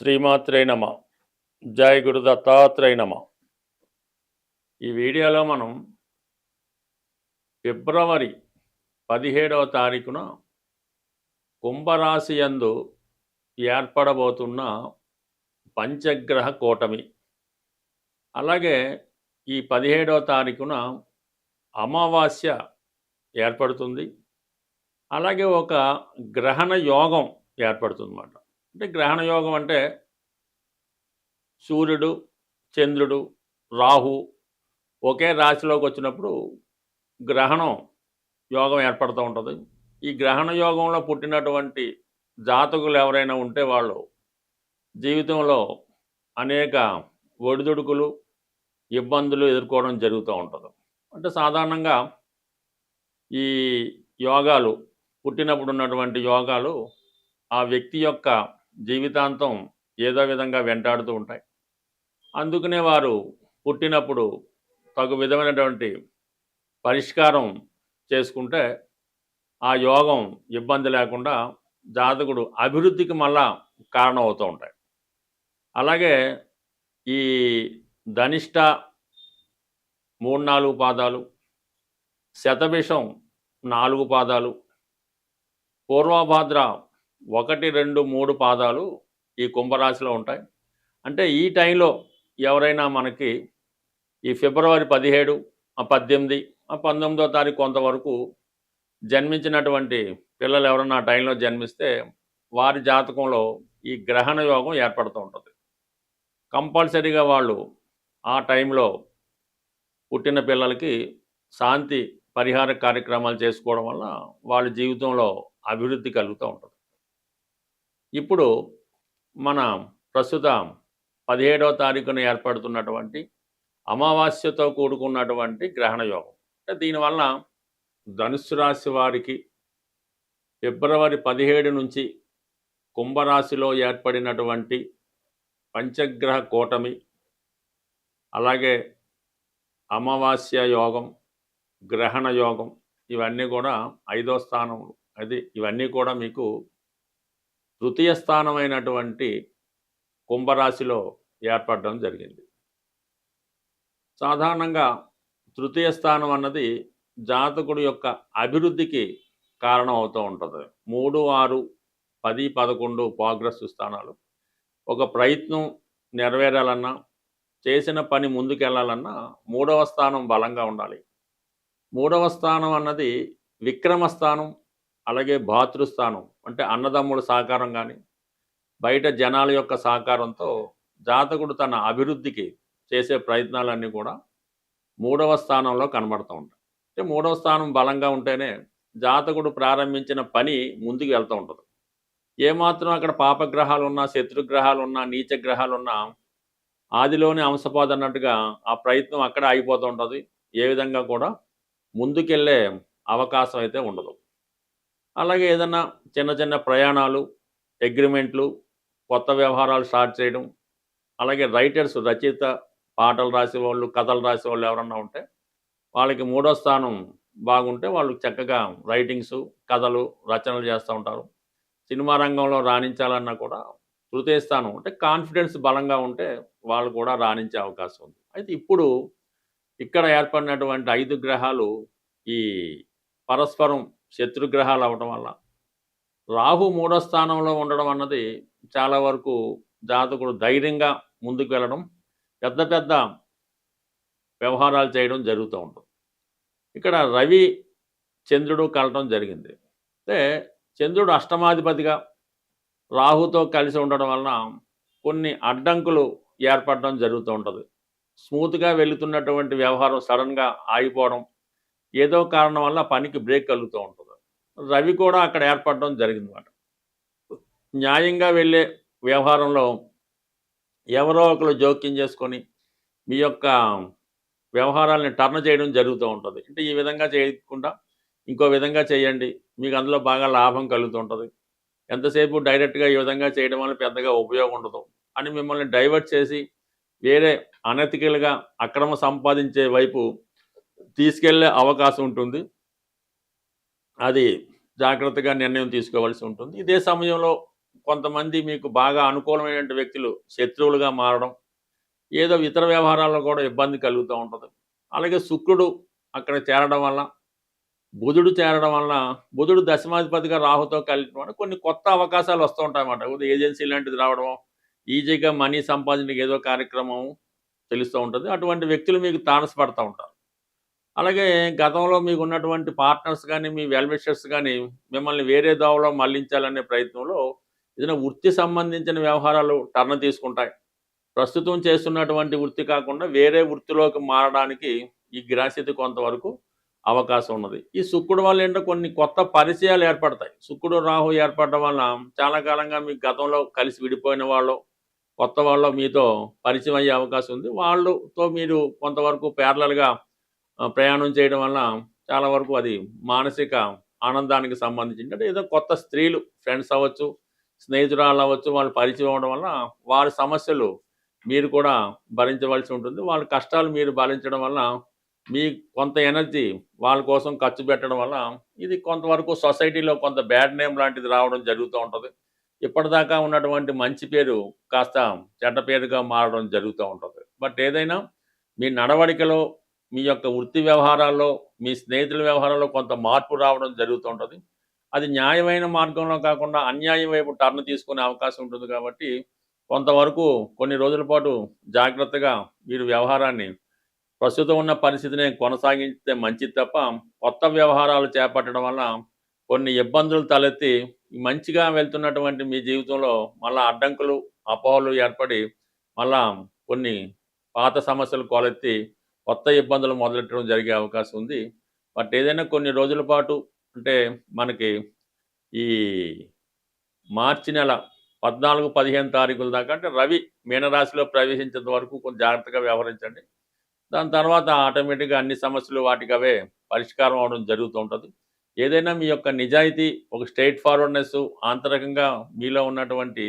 శ్రీమాత్రే నమ. జై గురు దత్తాత్రేయ నమ. ఈ వీడియోలో మనం ఫిబ్రవరి 17వ తారీఖున కుంభరాశి యందు ఏర్పడబోతున్న పంచగ్రహ కూటమి, అలాగే ఈ 17వ తారీఖున అమావాస్య ఏర్పడుతుంది. అలాగే ఒక గ్రహణ యోగం ఏర్పడుతుంది అన్నమాట. అంటే గ్రహణ యోగం అంటే సూర్యుడు, చంద్రుడు, రాహు ఒకే రాశిలోకి వచ్చినప్పుడు గ్రహణం యోగం ఏర్పడుతూ ఉంటుంది. ఈ గ్రహణ యోగంలో పుట్టినటువంటి జాతకులు ఎవరైనా ఉంటే వాళ్ళు జీవితంలో అనేక ఒడిదుడుకులు, ఇబ్బందులు ఎదుర్కోవడం జరుగుతూ ఉంటుంది. అంటే సాధారణంగా ఈ యోగాలు పుట్టినప్పుడు ఉన్నటువంటి యోగాలు ఆ వ్యక్తి యొక్క జీవితాంతం ఏదో విధంగా వెంటాడుతూ ఉంటాయి. అందుకనే వారు పుట్టినప్పుడు తగు విధమైనటువంటి పరిష్కారం చేసుకుంటే ఆ యోగం ఇబ్బంది లేకుండా జాతకుడు అభివృద్ధికి మళ్ళా కారణం అవుతూ ఉంటాయి. అలాగే ఈ ధనిష్ట 3-4 పాదాలు, శతభిషం 4 పాదాలు, పూర్వభాద్ర 1, 2, 3 పాదాలు ఈ కుంభరాశిలో ఉంటాయి. అంటే ఈ టైంలో ఎవరైనా మనకి ఈ ఫిబ్రవరి 17, 18, 19వ తారీఖు కొంతవరకు జన్మించినటువంటి పిల్లలు ఎవరన్నా ఆ టైంలో జన్మిస్తే వారి జాతకంలో ఈ గ్రహణ యోగం ఏర్పడుతూ ఉంటుంది. కంపల్సరీగా వాళ్ళు ఆ టైంలో పుట్టిన పిల్లలకి శాంతి పరిహార కార్యక్రమాలు చేసుకోవడం వల్ల వాళ్ళ జీవితంలో అభివృద్ధి కలుగుతూ ఉంటుంది. ఇప్పుడు మన ప్రస్తుత 17వ తారీఖున ఏర్పడుతున్నటువంటి అమావాస్యతో కూడుకున్నటువంటి గ్రహణ యోగం. అంటే దీనివల్ల ధనుస్సు రాశి వారికి ఫిబ్రవరి 17 నుంచి కుంభరాశిలో ఏర్పడినటువంటి పంచగ్రహ కూటమి, అలాగే అమావాస్య యోగం, గ్రహణ యోగం ఇవన్నీ కూడా 5వ స్థానం, ఇవన్నీ కూడా మీకు తృతీయ స్థానమైనటువంటి కుంభరాశిలో ఏర్పడడం జరిగింది. సాధారణంగా తృతీయ స్థానం అన్నది జాతకుడు యొక్క అభివృద్ధికి కారణం అవుతూ ఉంటుంది. 3, 6, 10, 11 ప్రోగ్రెస్ స్థానాలు. ఒక ప్రయత్నం నెరవేరాలన్నా, చేసిన పని ముందుకెళ్ళాలన్నా 3వ స్థానం బలంగా ఉండాలి. 3వ స్థానం అన్నది విక్రమ స్థానం, అలాగే భాతృస్థానం. అంటే అన్నదమ్ముల సహకారం కానీ, బయట జనాల యొక్క సహకారంతో జాతకుడు తన అభివృద్ధికి చేసే ప్రయత్నాలన్నీ కూడా 3వ స్థానంలో కనబడుతూ ఉంటాయి. అంటే 3వ స్థానం బలంగా ఉంటేనే జాతకుడు ప్రారంభించిన పని ముందుకు వెళ్తూ ఉంటుంది. ఏమాత్రం అక్కడ పాపగ్రహాలు ఉన్నా, శత్రుగ్రహాలు ఉన్నా, నీచగ్రహాలు ఉన్నా ఆదిలోనే అంశపాదు అన్నట్టుగా ఆ ప్రయత్నం అక్కడ ఆగిపోతూ ఉంటుంది. ఏ విధంగా కూడా ముందుకెళ్ళే అవకాశం అయితే ఉండదు. అలాగే ఏదన్నా చిన్న చిన్న ప్రయాణాలు, అగ్రిమెంట్లు, కొత్త వ్యవహారాలు స్టార్ట్ చేయడం, అలాగే రైటర్స్, రచయిత, పాటలు రాసేవాళ్ళు, కథలు రాసేవాళ్ళు ఎవరన్నా ఉంటే వాళ్ళకి 3వ స్థానం బాగుంటే వాళ్ళు చక్కగా రైటింగ్స్, కథలు, రచనలు చేస్తూ ఉంటారు. సినిమా రంగంలో రాణించాలన్నా కూడా తృతీయ స్థానం అంటే కాన్ఫిడెన్స్ బలంగా ఉంటే వాళ్ళు కూడా రాణించే అవకాశం ఉంది. అయితే ఇప్పుడు ఇక్కడ ఏర్పడినటువంటి 5 గ్రహాలు ఈ పరస్పరం శత్రుగ్రహాలు అవ్వడం వల్ల రాహు 3వ స్థానంలో ఉండడం అన్నది చాలా వరకు జాతకుడు ధైర్యంగా ముందుకు వెళ్ళడం, పెద్ద పెద్ద వ్యవహారాలు చేయడం జరుగుతూ ఉంటుంది. ఇక్కడ రవి, చంద్రుడు కలటం జరిగింది. అంటే చంద్రుడు అష్టమాధిపతిగా రాహుతో కలిసి ఉండడం వలన కొన్ని అడ్డంకులు ఏర్పడడం జరుగుతూ ఉంటుంది. స్మూత్గా వెళుతున్నటువంటి వ్యవహారం సడన్గా ఆగిపోవడం, ఏదో కారణం వల్ల పనికి బ్రేక్ కలుగుతూ ఉంటుంది. రవి కూడా అక్కడ ఏర్పడడం జరిగిందన్నమాట. న్యాయంగా వెళ్ళే వ్యవహారంలో ఎవరో ఒకరు జోక్యం చేసుకొని మీ యొక్క వ్యవహారాలని టర్న్ చేయడం జరుగుతూ ఉంటుంది. అంటే ఈ విధంగా చేయకుండా ఇంకో విధంగా చేయండి, మీకు అందులో బాగా లాభం కలుగుతూ ఉంటుంది. ఎంతసేపు డైరెక్ట్గా ఈ విధంగా చేయడం వల్ల పెద్దగా ఉపయోగం ఉండదు అని మిమ్మల్ని డైవర్ట్ చేసి వేరే అనెతికల్గా అక్రమ సంపాదించే వైపు తీసుకెళ్లే అవకాశం ఉంటుంది. అది జాగ్రత్తగా నిర్ణయం తీసుకోవాల్సి ఉంటుంది. ఇదే సమయంలో కొంతమంది మీకు బాగా అనుకూలమైనటువంటి వ్యక్తులు శత్రువులుగా మారడం, ఏదో ఇతర వ్యవహారాల్లో కూడా ఇబ్బంది కలుగుతూ ఉంటది. అలాగే శుక్రుడు అక్కడ చేరడం వల్ల, బుధుడు చేరడం వలన, బుధుడు దశమాధిపతిగా రాహుతో కలియడం వల్ల కొన్ని కొత్త అవకాశాలు వస్తూ ఉంటాయన్నమాట. ఏజెన్సీ లాంటిది రావడం, ఈజీగా మనీ సంపాదించడానికి ఏదో కార్యక్రమం తెలుస్తూ ఉంటుంది. అటువంటి వ్యక్తులు మీకు తారసపడతా ఉంటారు. అలాగే గతంలో మీకున్నటువంటి పార్ట్నర్స్ గానీ, మీ వెల్ విషర్స్ గానీ మిమ్మల్ని వేరే దోవలో మళ్లించాలనే ప్రయత్నంలో ఏదైనా వృత్తి సంబంధించిన వ్యవహారాలు టర్న్ తీసుకుంటాయి. ప్రస్తుతం చేస్తున్నటువంటి వృత్తి కాకుండా వేరే వృత్తిలోకి మారడానికి ఈ గ్రహస్థితి కొంతవరకు అవకాశం ఉన్నది. ఈ శుక్రుడు వల్ల ఏంటో కొన్ని కొత్త పరిచయాలు ఏర్పడతాయి. శుక్రుడు, రాహు ఏర్పడడం వల్ల చాలా కాలంగా మీకు గతంలో కలిసి విడిపోయిన వాళ్ళు, కొత్త వాళ్ళు మీతో పరిచయం అయ్యే అవకాశం ఉంది. వాళ్ళతో మీరు కొంతవరకు ప్యారలల్‌గా ప్రయాణం చేయడం వల్ల చాలా వరకు అది మానసిక ఆనందానికి సంబంధించింది. అంటే ఏదో కొత్త స్త్రీలు ఫ్రెండ్స్ అవ్వచ్చు, స్నేహితురాళ్ళు అవ్వచ్చు, వాళ్ళు పరిచయం అవ్వడం వల్ల వారి సమస్యలు మీరు కూడా భరించవలసి ఉంటుంది. వాళ్ళ కష్టాలు మీరు భరించడం వల్ల మీ కొంత ఎనర్జీ వాళ్ళ కోసం ఖర్చు పెట్టడం వల్ల ఇది కొంతవరకు సొసైటీలో కొంత బ్యాడ్ నేమ్ లాంటిది రావడం జరుగుతూ ఉంటది. ఇప్పటిదాకా ఉన్నటువంటి మంచి పేరు కాస్త చెడ్డ పేరుగా మారడం జరుగుతూ ఉంటది. బట్ ఏదైనా మీ నడవడికలో, మీ యొక్క వృత్తి వ్యవహారాల్లో, మీ స్నేహితుల వ్యవహారాల్లో కొంత మార్పు రావడం జరుగుతూ ఉంటది. అది న్యాయమైన మార్గంలో కాకుండా అన్యాయం వైపు టర్న్ తీసుకునే అవకాశం ఉంటుంది కాబట్టి కొంతవరకు కొన్ని రోజుల పాటు జాగ్రత్తగా మీరు వ్యవహారాన్ని ప్రస్తుతం ఉన్న పరిస్థితిని కొనసాగిస్తే మంచిది తప్ప, కొత్త వ్యవహారాలు చేపట్టడం వల్ల కొన్ని ఇబ్బందులు తలెత్తి మంచిగా వెళ్తున్నటువంటి మీ జీవితంలో మళ్ళా అడ్డంకులు, అపోహలు ఏర్పడి మళ్ళా కొన్ని పాత సమస్యలు కొలెత్తి కొత్త ఇబ్బందులు మొదలెట్టడం జరిగే అవకాశం ఉంది. బట్ ఏదైనా కొన్ని రోజుల పాటు అంటే మనకి ఈ మార్చి నెల 14, 15 తారీఖుల దాకా అంటే రవి మీనరాశిలో ప్రవేశించేంత వరకు కొంచెం జాగ్రత్తగా వ్యవహరించండి. దాని తర్వాత ఆటోమేటిక్‌గా అన్ని సమస్యలు వాటికవే పరిష్కారం అవ్వడం జరుగుతూ ఉంటది. ఏదైనా మీ యొక్క నిజాయితీ, ఒక స్ట్రెయిట్ ఫార్వర్డ్‌నెస్, ఆంతరికంగా మీలో ఉన్నటువంటి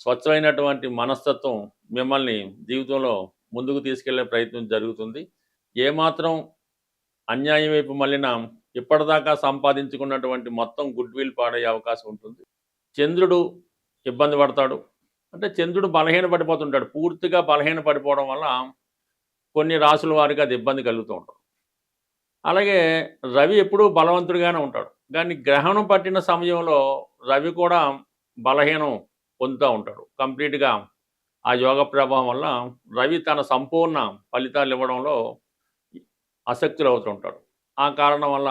స్వచ్ఛమైనటువంటి మనస్తత్వం మిమ్మల్ని జీవితంలో ముందుకు తీసుకెళ్లే ప్రయత్నం జరుగుతుంది. ఏమాత్రం అన్యాయం వైపు మళ్ళినా ఇప్పటిదాకా సంపాదించుకున్నటువంటి మొత్తం గుడ్ విల్ పాడయ్యే అవకాశం ఉంటుంది. చంద్రుడు ఇబ్బంది పడతాడు. అంటే చంద్రుడు బలహీన పడిపోతుంటాడు. పూర్తిగా బలహీన పడిపోవడం వల్ల కొన్ని రాసుల వారికి అది ఇబ్బంది కలుగుతూ ఉంటుంది. అలాగే రవి ఎప్పుడూ బలవంతుడిగానే ఉంటాడు. కానీ గ్రహణం పట్టిన సమయంలో రవి కూడా బలహీనం పొందుతూ ఉంటాడు. కంప్లీట్‌గా ఆ యోగ ప్రభావం వల్ల రవి తన సంపూర్ణ ఫలితాలు ఇవ్వడంలో ఆసక్తులవుతూ ఉంటాడు. ఆ కారణం వల్ల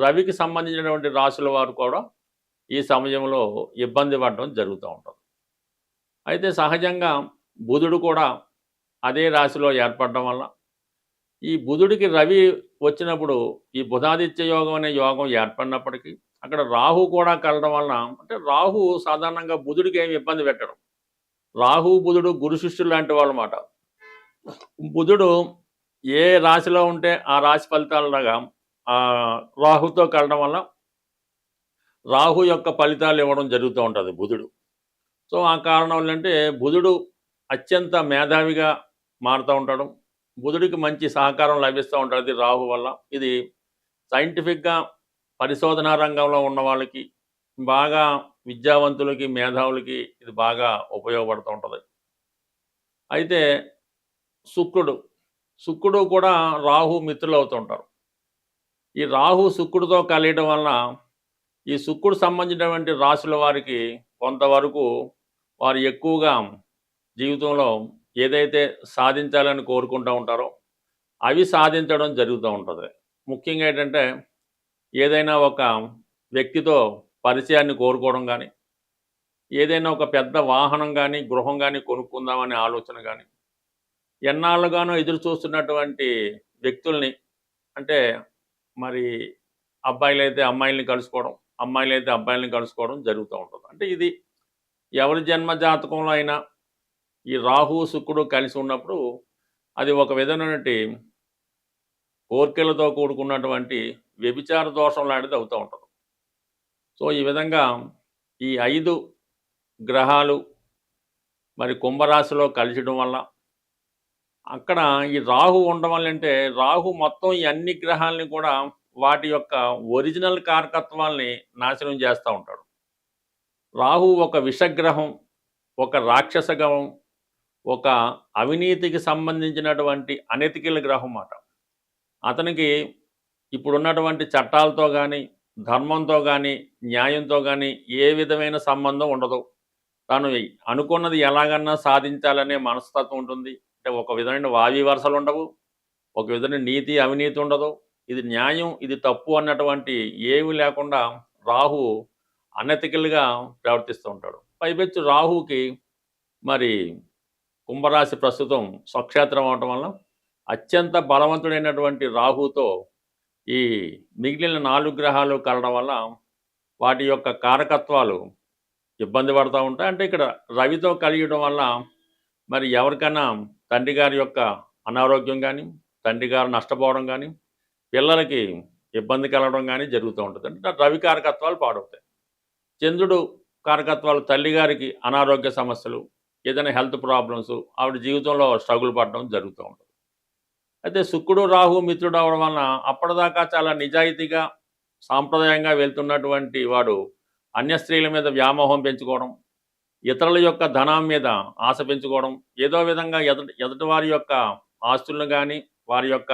రవికి సంబంధించినటువంటి రాశుల వారు కూడా ఈ సమయంలో ఇబ్బంది పడడం జరుగుతూ ఉంటుంది. అయితే సహజంగా బుధుడు కూడా అదే రాశిలో ఏర్పడడం వల్ల ఈ బుధుడికి రవి వచ్చినప్పుడు ఈ బుధాదిత్య యోగం అనే యోగం ఏర్పడినప్పటికీ అక్కడ రాహు కూడా కలడం వలన అంటే రాహు సాధారణంగా బుధుడికి ఏమి ఇబ్బంది పెట్టడం. రాహు, బుధుడు గురు శిష్యులు లాంటి వాళ్ళు మాట. బుధుడు ఏ రాశిలో ఉంటే ఆ రాశి ఫలితాలలాగా రాహుతో కలడం వల్ల రాహు యొక్క ఫలితాలు ఇవ్వడం జరుగుతూ ఉంటుంది బుధుడు. సో ఆ కారణం ఏంటంటే బుధుడు అత్యంత మేధావిగా మారుతూ ఉంటాడు. బుధుడికి మంచి సహకారం లభిస్తూ ఉంటుంది రాహు వల్ల. ఇది సైంటిఫిక్‌గా పరిశోధనా రంగంలో ఉన్న వాళ్ళకి, బాగా విద్యావంతులకి, మేధావులకి ఇది బాగా ఉపయోగపడుతూ ఉంటది. అయితే శుక్రుడు కూడా రాహు మిత్రులవుతూ ఉంటారు. ఈ రాహు శుక్రుడితో కలియడం వలన ఈ శుక్రుడు సంబంధించినటువంటి రాశుల వారికి కొంతవరకు వారు ఎక్కువగా జీవితంలో ఏదైతే సాధించాలని కోరుకుంటూ ఉంటారో అవి సాధించడం జరుగుతూ ఉంటుంది. ముఖ్యంగా ఏంటంటే ఏదైనా ఒక వ్యక్తితో పరిచయాన్ని కోరుకోవడం కానీ, ఏదైనా ఒక పెద్ద వాహనం కానీ, గృహం కానీ కొనుక్కుందామనే ఆలోచన కానీ, ఎన్నాళ్ళుగానో ఎదురు చూస్తున్నటువంటి వ్యక్తుల్ని అంటే మరి అబ్బాయిలైతే అమ్మాయిల్ని కలుసుకోవడం, అమ్మాయిలైతే అబ్బాయిల్ని కలుసుకోవడం జరుగుతూ ఉంటుంది. అంటే ఇది ఎవరి జన్మ జాతకంలో అయినా ఈ రాహు, శుక్రుడు కలిసి ఉన్నప్పుడు అది ఒక విధమైనటువంటి కోర్కెలతో కూడుకున్నటువంటి వ్యభిచార దోషం లాంటిది అవుతూ ఉంటుంది. సో ఈ విధంగా ఈ 5 గ్రహాలు మరి కుంభరాశిలో కలిసడం వల్ల అక్కడ ఈ రాహు ఉండడం వల్ల అంటే రాహు మొత్తం ఈ అన్ని గ్రహాలని కూడా వాటి యొక్క ఒరిజినల్ కారకత్వాల్ని నాశనం చేస్తూ ఉంటాడు. రాహు ఒక విషగ్రహం, ఒక రాక్షస గ్రహం, ఒక అవినీతికి సంబంధించినటువంటి అనెతికల్ గ్రహం మాట. అతనికి ఇప్పుడున్నటువంటి చట్టాలతో కానీ, ధర్మంతో కానీ, న్యాయంతో కానీ ఏ విధమైన సంబంధం ఉండదు. తను అనుకున్నది ఎలాగన్నా సాధించాలనే మనస్తత్వం ఉంటుంది. అంటే ఒక విధమైన వావి వరసలు ఉండవు, ఒక విధమైన నీతి అవినీతి ఉండదు. ఇది న్యాయం, ఇది తప్పు అన్నటువంటి ఏమి లేకుండా రాహు అనెతికల్గా ప్రవర్తిస్తూ ఉంటాడు. పైపెచ్చు రాహుకి మరి కుంభరాశి ప్రస్తుతం స్వక్షేత్రం అవటం వల్ల అత్యంత బలవంతుడైనటువంటి రాహుతో ఈ మిగిలిన 4 గ్రహాలు కలవడం వల్ల వాటి యొక్క కారకత్వాలు ఇబ్బంది పడుతూ ఉంటాయి. అంటే ఇక్కడ రవితో కలియడం వల్ల మరి ఎవరికైనా తండ్రి గారి యొక్క అనారోగ్యం కానీ, తండ్రి గారు నష్టపోవడం కానీ, పిల్లలకి ఇబ్బంది కలగడం కానీ జరుగుతూ ఉంటుంది. అంటే రవి కారకత్వాలు పాడవుతాయి. చంద్రుడు కారకత్వాలు తల్లిగారికి అనారోగ్య సమస్యలు, ఏదైనా హెల్త్ ప్రాబ్లమ్స్, ఆవిడ జీవితంలో స్ట్రగుల్ పడడం జరుగుతూ ఉంటుంది. అయితే శుక్రుడు రాహు మిత్రుడు అవడం వలన అప్పటిదాకా చాలా నిజాయితీగా సాంప్రదాయంగా వెళ్తున్నటువంటి వాడు అన్య స్త్రీల మీద వ్యామోహం పెంచుకోవడం, ఇతరుల యొక్క ధనం మీద ఆశ పెంచుకోవడం, ఏదో విధంగా ఎదుటి వారి యొక్క ఆస్తులను కానీ, వారి యొక్క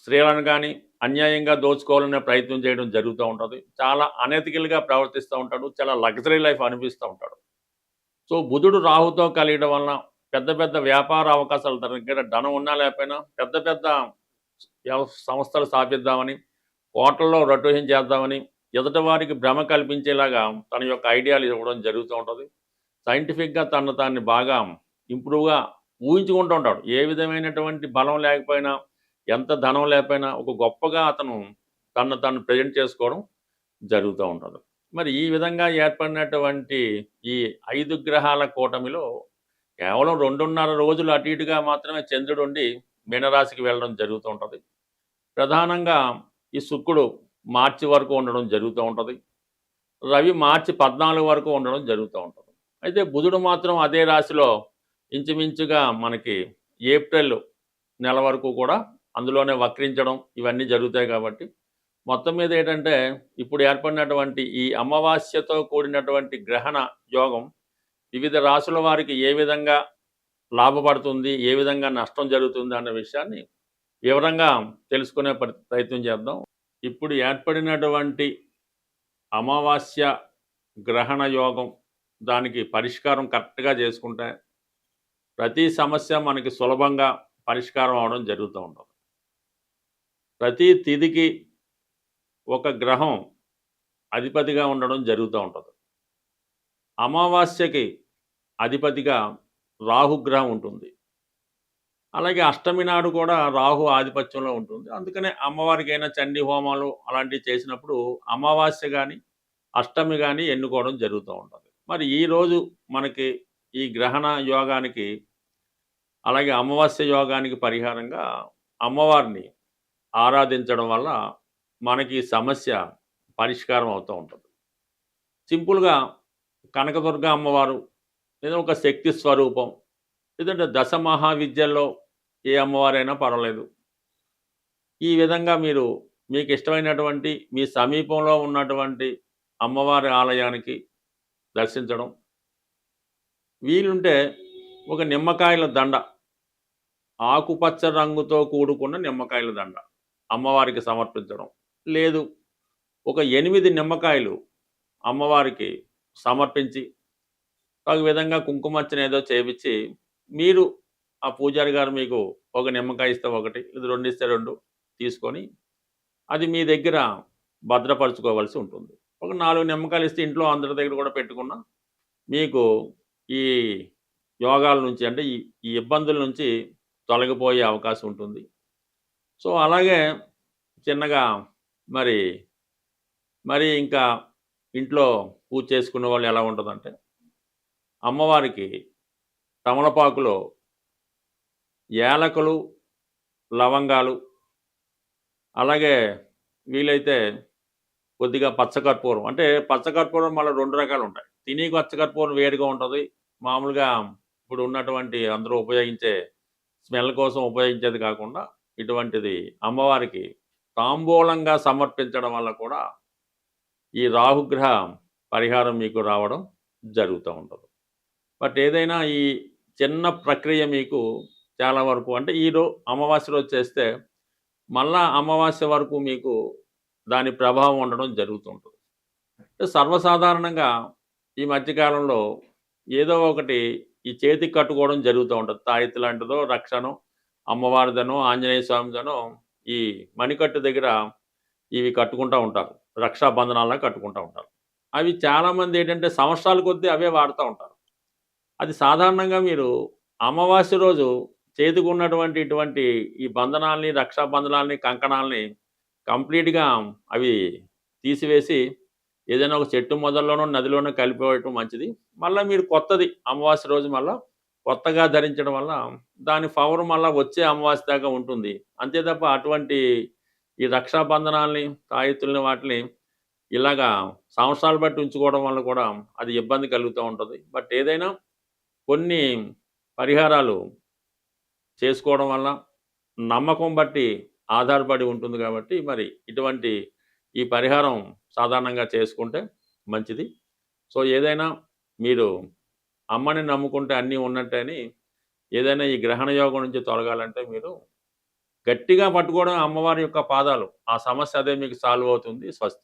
స్త్రీలను కానీ అన్యాయంగా దోచుకోవాలనే ప్రయత్నం చేయడం జరుగుతూ ఉంటుంది. చాలా అనెతికల్గా ప్రవర్తిస్తూ ఉంటాడు. చాలా లగ్జరీ లైఫ్ అనిపిస్తూ ఉంటాడు. సో బుధుడు రాహుతో కలియడం వలన పెద్ద పెద్ద వ్యాపార అవకాశాలు, తన దగ్గర ధనం ఉన్నా లేకపోయినా పెద్ద పెద్ద సంస్థలు స్థాపిద్దామని, కోట్లలో రొటేషన్ చేద్దామని ఎదుటి వారికి భ్రమ కల్పించేలాగా తన యొక్క ఐడియాలు ఇవ్వడం జరుగుతూ ఉంటుంది. సైంటిఫిక్గా తాన్ని బాగా ఇంప్రూవ్గా ఊహించుకుంటూ ఉంటాడు. ఏ విధమైనటువంటి బలం లేకపోయినా, ఎంత ధనం లేకపోయినా ఒక గొప్పగా అతను తను ప్రజెంట్ చేసుకోవడం జరుగుతూ ఉంటుంది. మరి ఈ విధంగా ఏర్పడినటువంటి ఈ 5 గ్రహాల కూటమిలో కేవలం 2.5 రోజులు అటు ఇటుగా మాత్రమే చంద్రుడు ఉండి మీనరాశికి వెళ్ళడం జరుగుతూ ఉంటుంది. ప్రధానంగా ఈ శుక్రుడు మార్చి వరకు ఉండడం జరుగుతూ ఉంటుంది. రవి మార్చి 14 వరకు ఉండడం జరుగుతూ ఉంటుంది. అయితే బుధుడు మాత్రం అదే రాశిలో ఇంచుమించుగా మనకి ఏప్రిల్ నెల వరకు కూడా అందులోనే వక్రించడం ఇవన్నీ జరుగుతాయి. కాబట్టి మొత్తం మీద ఏంటంటే ఇప్పుడు ఏర్పడినటువంటి ఈ అమావాస్యతో కూడినటువంటి గ్రహణ యోగం వివిధ రాశుల వారికి ఏ విధంగా లాభపడుతుంది, ఏ విధంగా నష్టం జరుగుతుంది అన్న విషయాన్ని వివరంగా తెలుసుకునే ప్రయత్నం చేద్దాం. ఇప్పుడు ఏర్పడినటువంటి అమావాస్య గ్రహణ యోగం, దానికి పరిష్కారం కరెక్ట్గా చేసుకుంటే ప్రతి సమస్య మనకి సులభంగా పరిష్కారం అవడం జరుగుతూ ఉంటుంది. ప్రతి తిథికి ఒక గ్రహం అధిపతిగా ఉండడం జరుగుతూ ఉంటుంది. అమావాస్యకి అధిపతిగా రాహుగ్రహం ఉంటుంది. అలాగే అష్టమి నాడు కూడా రాహు ఆధిపత్యంలో ఉంటుంది. అందుకనే అమ్మవారికైనా చండీ హోమాలు అలాంటివి చేసినప్పుడు అమావాస్య కానీ, అష్టమి కానీ ఎన్నుకోవడం జరుగుతూ ఉంటుంది. మరి ఈరోజు మనకి ఈ గ్రహణ యోగానికి, అలాగే అమావాస్య యోగానికి పరిహారంగా అమ్మవారిని ఆరాధించడం వల్ల మనకి సమస్య పరిష్కారం అవుతూ ఉంటుంది. సింపుల్గా కనకదుర్గ అమ్మవారు లేదా ఒక శక్తి స్వరూపం, లేదంటే దశ మహావిద్యల్లో ఏ అమ్మవారైనా పర్వాలేదు. ఈ విధంగా మీకు ఇష్టమైనటువంటి మీ సమీపంలో ఉన్నటువంటి అమ్మవారి ఆలయానికి దర్శించడం, వీలుంటే ఒక నిమ్మకాయల దండ, ఆకుపచ్చ రంగుతో కూడుకున్న నిమ్మకాయల దండ అమ్మవారికి సమర్పించడం, లేదు ఒక 8 నిమ్మకాయలు అమ్మవారికి సమర్పించి ఒక విధంగా కుంకుమర్చన ఏదో చేపించి, మీరు ఆ పూజారి గారు మీకు ఒక నిమ్మకాయ ఇస్తే ఒకటి, ఇది 2 ఇస్తే 2 తీసుకొని అది మీ దగ్గర భద్రపరచుకోవాల్సి ఉంటుంది. ఒక 4 నిమ్మకాయలు ఇస్తే ఇంట్లో అందరి దగ్గర కూడా పెట్టుకున్నా మీకు ఈ యోగాల నుంచి, అంటే ఈ ఇబ్బందుల నుంచి తొలగిపోయే అవకాశం ఉంటుంది. సో అలాగే చిన్నగా మరి ఇంకా ఇంట్లో పూజ చేసుకునే వాళ్ళు ఎలా ఉంటుందంటే, అమ్మవారికి తమలపాకులో యాలకులు, లవంగాలు, అలాగే వీలైతే కొద్దిగా పచ్చకర్పూరం, అంటే పచ్చకర్పూరం మళ్ళీ 2 రకాలు ఉంటాయి. తిని పచ్చకర్పూరం వేడిగా ఉంటుంది, మామూలుగా ఇప్పుడు ఉన్నటువంటి అందరూ ఉపయోగించే స్మెల్ కోసం ఉపయోగించేది కాకుండా ఇటువంటిది అమ్మవారికి తాంబూలంగా సమర్పించడం వల్ల కూడా ఈ రాహుగ్రహ పరిహారం మీకు రావడం జరుగుతూ ఉంటుంది. బట్ ఏదైనా ఈ చిన్న ప్రక్రియ మీకు చాలా వరకు అంటే అమావాస్య రోజు చేస్తే మళ్ళా అమావాస్య వరకు మీకు దాని ప్రభావం ఉండడం జరుగుతుంటుంది. సర్వసాధారణంగా ఈ మధ్యకాలంలో ఏదో ఒకటి ఈ చేతికి కట్టుకోవడం జరుగుతూ ఉంటుంది. తాయెత్తు లాంటిదో, రక్షనో, అమ్మవారిదనో, ఆంజనేయ స్వామిదనో ఈ మణికట్టు దగ్గర ఇవి కట్టుకుంటూ ఉంటారు. రక్షాబంధనాల్లా కట్టుకుంటూ ఉంటారు. అవి చాలామంది ఏంటంటే సంవత్సరాల కొద్దీ అవే వాడుతూ ఉంటారు. అది సాధారణంగా మీరు అమావాస్య రోజు చేతికున్నటువంటి ఇటువంటి ఈ బంధనాల్ని, రక్షాబంధనాల్ని, కంకణాల్ని కంప్లీట్‌గా అవి తీసివేసి ఏదైనా ఒక చెట్టు మొదల్లోనో, నదిలోనో కలిపివేయటం మంచిది. మళ్ళా మీరు కొత్తది అమావాస్య రోజు మళ్ళా కొత్తగా ధరించడం వల్ల దాని పవర్ మళ్ళా వచ్చే అమావాస్య దాకా ఉంటుంది. అంతే తప్ప అటువంటి ఈ రక్షాబంధనాల్ని, తాయెత్తుల్ని వాటిని ఇలాగా సంవత్సరాలు బట్టి ఉంచుకోవడం వల్ల కూడా అది ఇబ్బంది కలుగుతూ ఉంటది. బట్ ఏదైనా కొన్ని పరిహారాలు చేసుకోవడం వల్ల నమ్మకం బట్టి ఆధారపడి ఉంటుంది కాబట్టి మరి ఇటువంటి ఈ పరిహారం సాధారణంగా చేసుకుంటే మంచిది. సో ఏదైనా మీరు అమ్మని నమ్ముకుంటే అన్నీ ఉన్నట్టే అని ఏదైనా ఈ గ్రహణ యోగం నుంచి తొలగాలంటే మీరు గట్టిగా పట్టుకోవడం అమ్మవారి యొక్క పాదాలు. ఆ సమస్య అదే మీకు సాల్వ్ అవుతుంది. స్వస్తి.